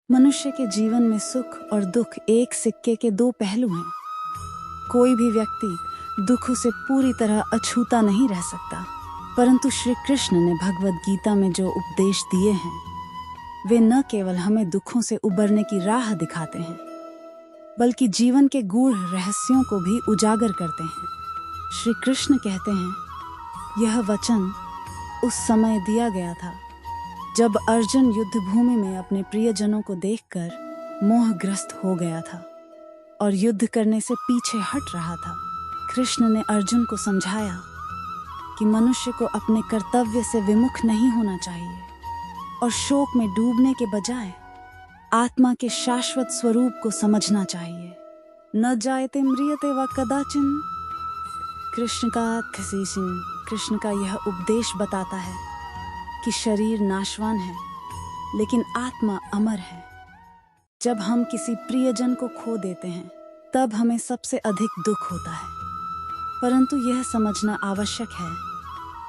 मनुष्य के जीवन में सुख और दुख एक सिक्के के दो पहलू हैं। कोई भी व्यक्ति दुखों से पूरी तरह अछूता नहीं रह सकता, परंतु श्री कृष्ण ने भगवद गीता में जो उपदेश दिए हैं वे न केवल हमें दुखों से उबरने की राह दिखाते हैं, बल्कि जीवन के गूढ़ रहस्यों को भी उजागर करते हैं। श्री कृष्ण कहते हैं, यह वचन उस समय दिया गया था जब अर्जुन युद्ध भूमि में अपने प्रियजनों को देखकर मोहग्रस्त हो गया था और युद्ध करने से पीछे हट रहा था। कृष्ण ने अर्जुन को समझाया कि मनुष्य को अपने कर्तव्य से विमुख नहीं होना चाहिए और शोक में डूबने के बजाय आत्मा के शाश्वत स्वरूप को समझना चाहिए। न जायते म्रियते व कदाचिन। कृष्ण का यह उपदेश बताता है कि शरीर नाशवान है लेकिन आत्मा अमर है। जब हम किसी प्रियजन को खो देते हैं तब हमें सबसे अधिक दुख होता है, परंतु यह समझना आवश्यक है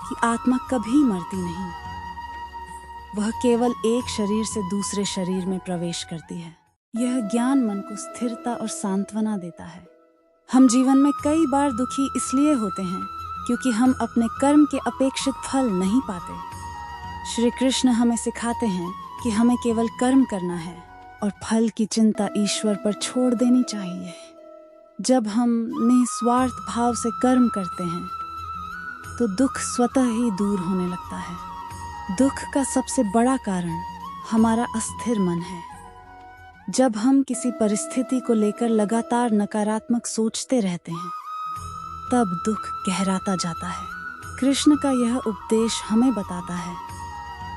कि आत्मा कभी मरती नहीं, वह केवल एक शरीर से दूसरे शरीर में प्रवेश करती है। यह ज्ञान मन को स्थिरता और सांत्वना देता है। हम जीवन में कई बार दुखी इसलिए होते हैं क्योंकि हम अपने कर्म के अपेक्षित फल नहीं पाते। श्री कृष्ण हमें सिखाते हैं कि हमें केवल कर्म करना है और फल की चिंता ईश्वर पर छोड़ देनी चाहिए। जब हम निस्वार्थ भाव से कर्म करते हैं तो दुख स्वतः ही दूर होने लगता है। दुख का सबसे बड़ा कारण हमारा अस्थिर मन है। जब हम किसी परिस्थिति को लेकर लगातार नकारात्मक सोचते रहते हैं तब दुख गहराता जाता है। कृष्ण का यह उपदेश हमें बताता है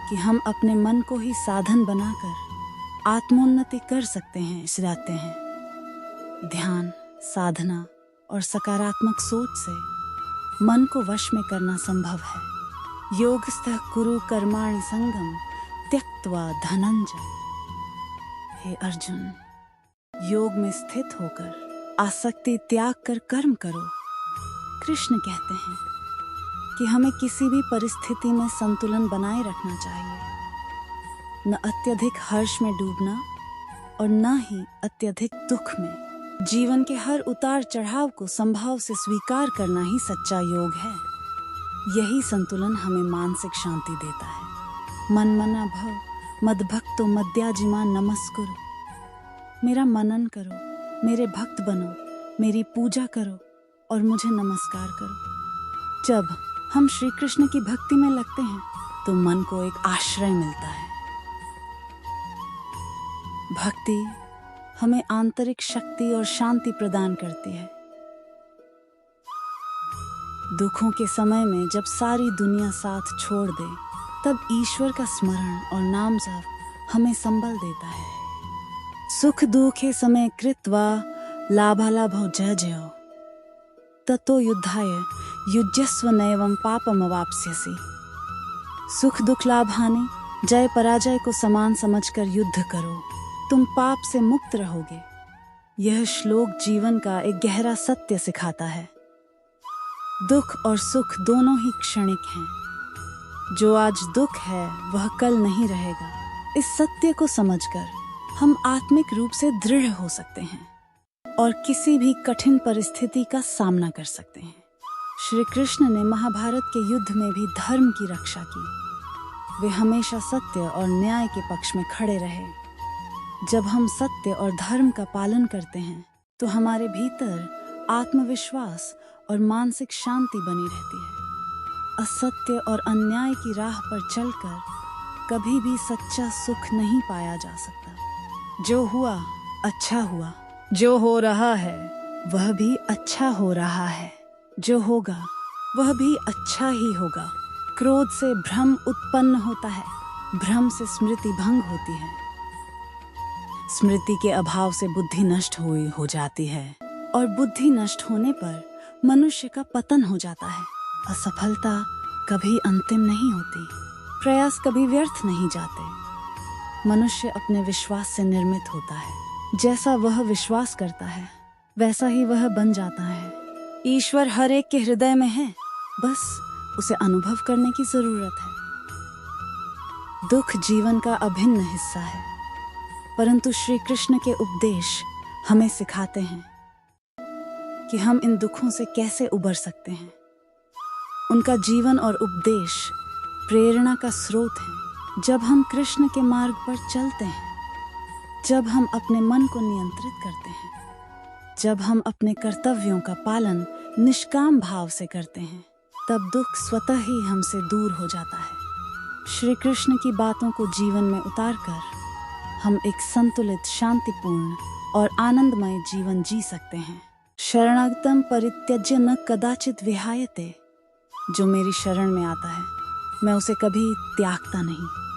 कि हम अपने मन को ही साधन बनाकर आत्मोन्नति कर सकते हैं। सिखाते हैं ध्यान, साधना और सकारात्मक सोच से मन को वश में करना संभव है। योगस्थः कुरु कर्माणि संगम त्यक्त्वा धनंजय। हे अर्जुन, योग में स्थित होकर आसक्ति त्याग कर कर्म करो। कृष्ण कहते हैं कि हमें किसी भी परिस्थिति में संतुलन बनाए रखना चाहिए, न अत्यधिक हर्ष में डूबना और न ही अत्यधिक दुख में। जीवन के हर उतार चढ़ाव को संभाव से स्वीकार करना ही सच्चा योग है। यही संतुलन हमें मानसिक शांति देता है। मन मना भव मदभक्तो मद्याजिमा नमस्कुरु। मेरा मनन करो, मेरे भक्त बनो, मेरी पूजा करो और मुझे नमस्कार करो। जब हम श्री कृष्ण की भक्ति में लगते हैं तो मन को एक आश्रय मिलता है। भक्ति हमें आंतरिक शक्ति और शांति प्रदान करती है। दुखों के समय में जब सारी दुनिया साथ छोड़ दे तब ईश्वर का स्मरण और नाम जप हमें संबल देता है। सुख दुखे समय कृत्वा लाभालाभो जय जयो ततो युद्धाय युज्यस्व नैवं पापमवाप्स्यसि। सुख दुख लाभ हानि जय पराजय को समान समझकर युद्ध करो, तुम पाप से मुक्त रहोगे। यह श्लोक जीवन का एक गहरा सत्य सिखाता है। दुख और सुख दोनों ही क्षणिक हैं। जो आज दुख है वह कल नहीं रहेगा। इस सत्य को समझकर हम आत्मिक रूप से दृढ़ हो सकते हैं और किसी भी कठिन परिस्थिति का सामना कर सकते हैं। श्री कृष्ण ने महाभारत के युद्ध में भी धर्म की रक्षा की। वे हमेशा सत्य और न्याय के पक्ष में खड़े रहे। जब हम सत्य और धर्म का पालन करते हैं तो हमारे भीतर आत्मविश्वास और मानसिक शांति बनी रहती है। असत्य और अन्याय की राह पर चलकर कभी भी सच्चा सुख नहीं पाया जा सकता। जो हुआ अच्छा हुआ, जो हो रहा है वह भी अच्छा हो रहा है, जो होगा वह भी अच्छा ही होगा। क्रोध से भ्रम उत्पन्न होता है, भ्रम से स्मृति भंग होती है, स्मृति के अभाव से बुद्धि नष्ट हो जाती है और बुद्धि नष्ट होने पर मनुष्य का पतन हो जाता है। असफलता कभी अंतिम नहीं होती, प्रयास कभी व्यर्थ नहीं जाते। मनुष्य अपने विश्वास से निर्मित होता है। जैसा वह विश्वास करता है वैसा ही वह बन जाता है। ईश्वर हर एक के हृदय में है, बस उसे अनुभव करने की जरूरत है। दुख जीवन का अभिन्न हिस्सा है। परंतु श्री कृष्ण के उपदेश हमें सिखाते हैं कि हम इन दुखों से कैसे उबर सकते हैं। उनका जीवन और उपदेश प्रेरणा का स्रोत है। जब हम कृष्ण के मार्ग पर चलते हैं, जब हम अपने मन को नियंत्रित करते हैं, जब हम अपने कर्तव्यों का पालन निष्काम भाव से करते हैं, तब दुख स्वतः ही हमसे दूर हो जाता है। श्री कृष्ण की बातों को जीवन में उतारकर हम एक संतुलित, शांतिपूर्ण और आनंदमय जीवन जी सकते हैं। शरणागतं परित्यज्य न कदाचित विहायते, जो मेरी शरण में आता है मैं उसे कभी त्यागता नहीं।